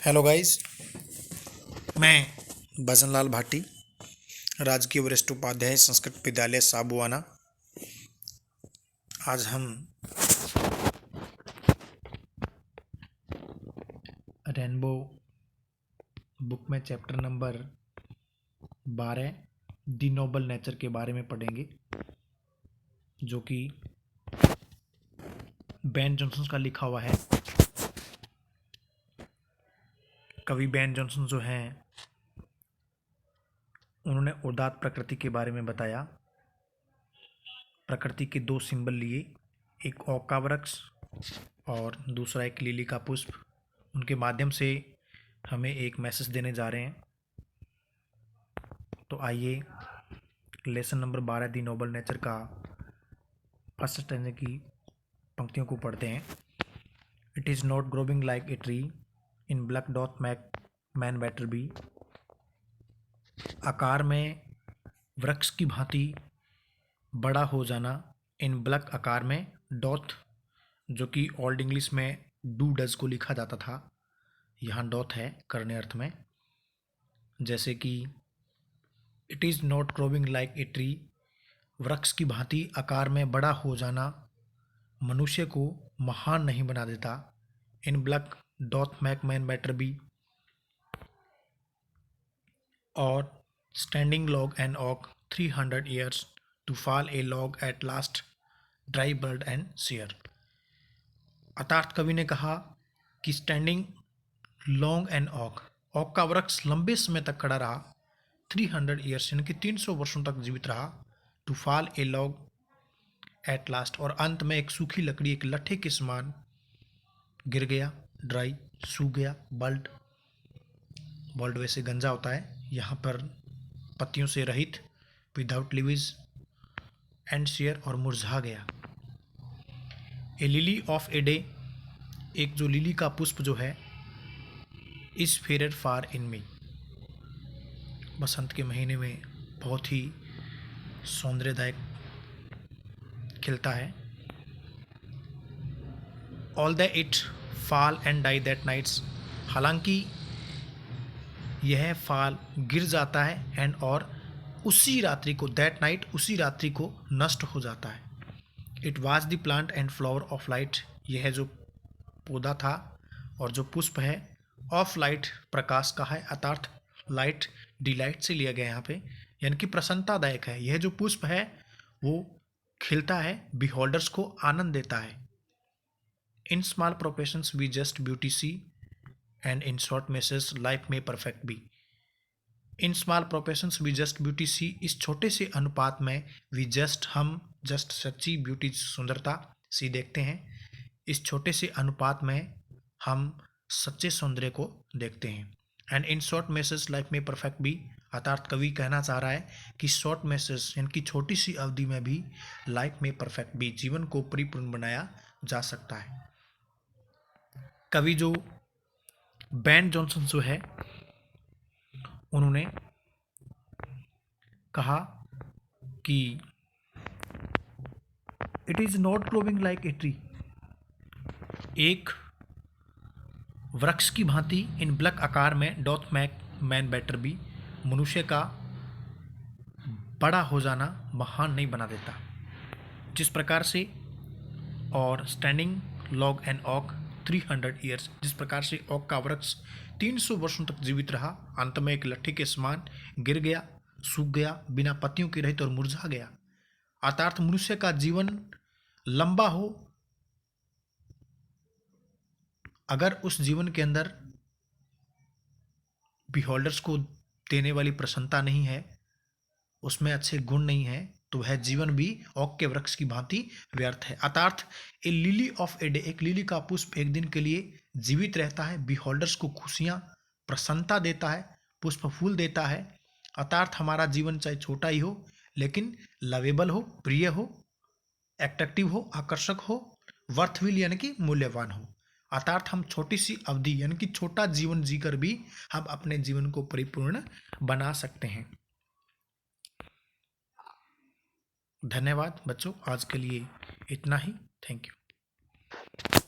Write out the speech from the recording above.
Hello guys, मैं भजनलाल भाटी, राजकीय वरिष्ठ उपाध्याय संस्कृत विद्यालय साबुआना। आज हम रेनबो बुक में chapter number 12 the noble nature के बारे में पढ़ेंगे, जो कि बेन जॉनसन का लिखा हुआ है। कवि बेन जॉनसन जो हैं, उन्होंने उदात्त प्रकृति के बारे में बताया। प्रकृति के दो सिंबल लिए, एक ओक का वृक्ष और दूसरा एक लिली का पुष्प। उनके माध्यम से हमें एक मैसेज देने जा रहे हैं। तो आइए lesson number 12 the noble nature का फर्स्ट स्टैंजा की पंक्तियों को पढ़ते हैं। It is not growing like a tree in bulk doth make man better be. आकार में वृक्ष की भांति बड़ा हो जाना, इन ब्लैक आकार में डॉथ, जो कि ओल्ड इंग्लिश में डू डज को लिखा जाता था, यहाँ डॉथ है करने अर्थ में। जैसे कि it is not growing like a tree, वृक्ष की भांति आकार में बड़ा हो जाना मनुष्य को महान नहीं बना देता। In bulk doth make man better be, और standing long and oak 300 years to fall a log at last dry bald and sere. अर्थात कवि ने कहा कि standing long and oak, oak का वृक्ष लंबे समय तक खड़ा रहा, 300 years यानी कि 300 वर्षों तक जीवित रहा। To fall a log at last, और अंत में एक सूखी लकड़ी एक लट्ठे के समान गिर गया। ड्राई, सूख गया। बल्ड, बल्ड वैसे गंजा होता है, यहाँ पर पत्तियों से रहित, विदाउट लीव्स एंड शेयर, और मुरझा गया। ए लिली ऑफ ए डे, एक जो लिली का पुष्प जो है, इज फेयर फार इन मी, बसंत के महीने में बहुत ही सौंदर्यदायक खिलता है। Although it fall and die that nights, हालांकि यह फाल गिर जाता है, एंड और उसी रात्रि को, दैट नाइट उसी रात्रि को नष्ट हो जाता है। It was the plant and flower of light, यह जो पौधा था और जो पुष्प है, ऑफ लाइट प्रकाश का है। अर्थात लाइट डिलाइट से लिया गया यहाँ पे, यानी कि प्रसन्नतादायक है। यह जो पुष्प है वो खिलता है, बिहोल्डर्स को आनंद देता है। In small proportions we just beauty see, and in short measures life में perfect be. In small proportions we just beauty see, इस छोटे से अनुपात में वी जस्ट, हम जस्ट सच्ची, ब्यूटी सुंदरता, सी देखते हैं। इस छोटे से अनुपात में हम सच्चे सौंदर्य को देखते हैं। And in short measures life में परफेक्ट बी, अर्थात कवि कहना चाह रहा है कि शॉर्ट मैसेज यानी कि छोटी सी अवधि में भी लाइफ में परफेक्ट बी, जीवन को परिपूर्ण बनाया जा सकता है। कवि जो बेन जॉनसन जो है, उन्होंने कहा कि it is not growing like a tree, एक वृक्ष की भांति इन ब्लैक आकार में doth make man better be, मनुष्य का बड़ा हो जाना महान नहीं बना देता। जिस प्रकार से, और standing long and oak 300 years, जिस प्रकार से ओक का वृक्ष 300 वर्षों तक जीवित रहा, अंत में एक लट्ठे के समान गिर गया, सूख गया, बिना पत्तियों के रहित और मुरझा गया। अर्थात मनुष्य का जीवन लंबा हो, अगर उस जीवन के अंदर बिहोल्डर्स को देने वाली प्रसन्नता नहीं है, उसमें अच्छे गुण नहीं है, तो वह जीवन भी ओक के वृक्ष की भांति व्यर्थ है। अर्थात ए लिली ऑफ ए डे, एक लिली का पुष्प एक दिन के लिए जीवित रहता है, बिहोल्डर्स को खुशियां, प्रसन्नता देता है, पुष्प फूल देता है। अर्थात हमारा जीवन चाहे छोटा ही हो, लेकिन लवेबल हो, प्रिय हो, एट्रैक्टिव हो, आकर्षक हो, वर्थविल यानी कि मूल्यवान हो। अर्थात हम छोटी सी अवधि यानी कि छोटा जीवन जीकर भी हम अपने जीवन को परिपूर्ण बना सकते हैं। धन्यवाद बच्चों, आज के लिए इतना ही। Thank you.